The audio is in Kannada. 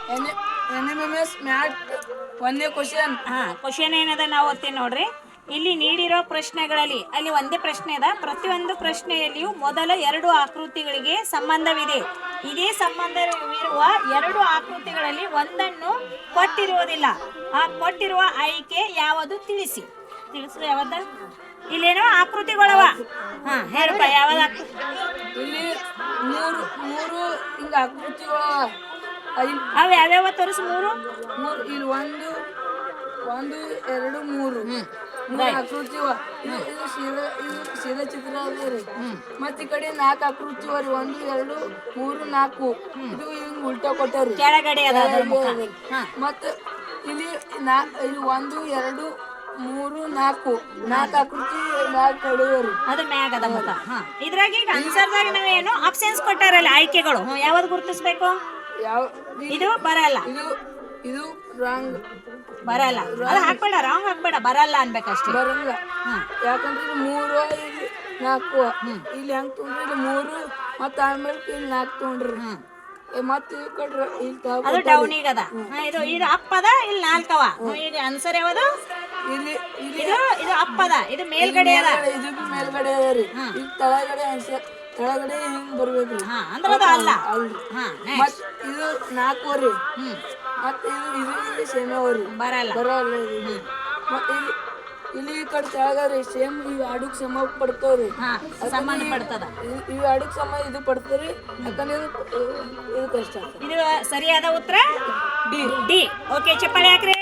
NMMS ಮ್ಯಾಟ್ ಒಂದೇ ಕ್ವಶನ್. ಕ್ವಶನ್ ಏನದ ನಾವು ಓದ್ತೀನಿ ನೋಡ್ರಿ. ಇಲ್ಲಿ ನೀಡಿರೋ ಪ್ರಶ್ನೆಗಳಲ್ಲಿ ಅಲ್ಲಿ ಒಂದೇ ಪ್ರಶ್ನೆ ಅದ. ಪ್ರತಿಯೊಂದು ಪ್ರಶ್ನೆಯಲ್ಲಿಯೂ ಮೊದಲ 2 ಆಕೃತಿಗಳಿಗೆ ಸಂಬಂಧವಿದೆ. ಇದೇ ಸಂಬಂಧವಿರುವ 2 ಆಕೃತಿಗಳಲ್ಲಿ ಒಂದನ್ನು ಕೊಟ್ಟಿರುವುದಿಲ್ಲ. ಆ ಕೊಟ್ಟಿರುವ ಆಯ್ಕೆ ಯಾವುದು ತಿಳಿಸಿ. ಯಾವದ ಇಲ್ಲೇನೋ ಆಕೃತಿಗಳವ. ಹೇಳಪ್ಪ ಯಾವ್ದು ಇಲ್ಲಿ ಮೂರು ಹಿಂಗ ಆಕೃತಿಗಳ ಅವು ಯಾವ್ಯಾವ ತೋರಿಸು. ಮೂರು ಇಲ್ಲಿ ಒಂದು 2 3 ಆಕೃತಿ. ಇದು ಸೀದಾ ಚಿತ್ರ ಅದ. ಮತ್ತ ಈ ಕಡೆ 4 ಆಕೃತಿ 1 2 3 4. ಇದು ಹಿಂಗ್ ಉಲ್ಟಾ ಕೊಟ್ಟಾರಿ ಕೆಳಗಡೆ ಮತ್ತ ಇಲ್ಲಿ 1 2 3 4 ಆಕೃತಿ ಕಡೆಯವ್ರಿ ಅದು ಮ್ಯಾಗ ಅದ ಮುಖ. ಇದ್ರಾಗ ಈಗ ಆನ್ಸರ್ದಾಗ ನಾವೇನು ಆಪ್ಷನ್ಸ್ ಕೊಟ್ಟಾರಲ್ಲ, ಆಯ್ಕೆಗಳು ಯಾವ್ದು ಗುರುತಿಸ್ಬೇಕು. ಇದು ಬರಲ್ಲ, ಇದು ರಾಂಗ್ ಬರಲ್ಲ. ಅದು ಹಾಕ್ಬೇಡ, ರಾಂಗ್ ಹಾಕ್ಬೇಡ, ಬರಲ್ಲ ಅನ್ಬೇಕಷ್ಟೇ. ಬರಲ್ಲ ಯಾಕಂದ್ರೆ ಇದು 3 ಇಲ್ಲಿ 4 ಇಲ್ಲಿ ಹೆಂಗ್ ತೊಗೊಂಡ್ರಿ. ಇಲ್ಲಿ 3 ಮತ್ತ ಆಮೇಲೆ ಇಲ್ಲಿ 4 ತೊಗೊಂಡ್ರಿ. ಮತ್ತೆ ಈ ಕಡೆ ಅದು ಡೌನಿಗ್ ಅದ. ಇದು ಅಪ್ ಅದ, ಇಲ್ಲಿ 4 ಅವ. ಈಗ ಆನ್ಸರ್ ಯಾವುದು? ಇಲ್ಲಿ ಇದು ಅಪ್ ಅದ, ಇದು ಮೇಲ್ಗಡೆ ಅದ. ಇದು ಮೇಲ್ಗಡೆ ಅದ ರೀ. ಈಗ ತೆಳಗಡೆ ಹಿಂಗ್ ಬರ್ಬೇಕ್ರಿ. ಅಂದ್ರೆ ಅದು ಅಲ್ಲ. ಮತ್ ಇದು 4 ರೀ. ಮತ್ತೆ ಇದು ಸೇಮವ್ರಿ, ಬರಲ್ಲ. ಮತ್ತೆ ಇಲ್ಲಿ ಈ ಕಡೆ ತೆಳಗರಿ ಸೇಮ್ ಇವು ಅಡುಗೆ ಸಮ ಪಡ್ತಾವ್ರಿ. ಸಂಬಂಧ ಪಡ್ತದ. ಇವು ಅಡುಗೆ ಸಮ ಇದು ಪಡ್ತಾವ್ರಿ. ಯಾಕಂದ್ರೆ ಇದು ಕಷ್ಟ. ಇದು ಸರಿಯಾದ ಉತ್ತರ ಡಿ. ಓಕೆ, ಚಪ್ಪಾಳೆ ಹಾಕ್ರಿ.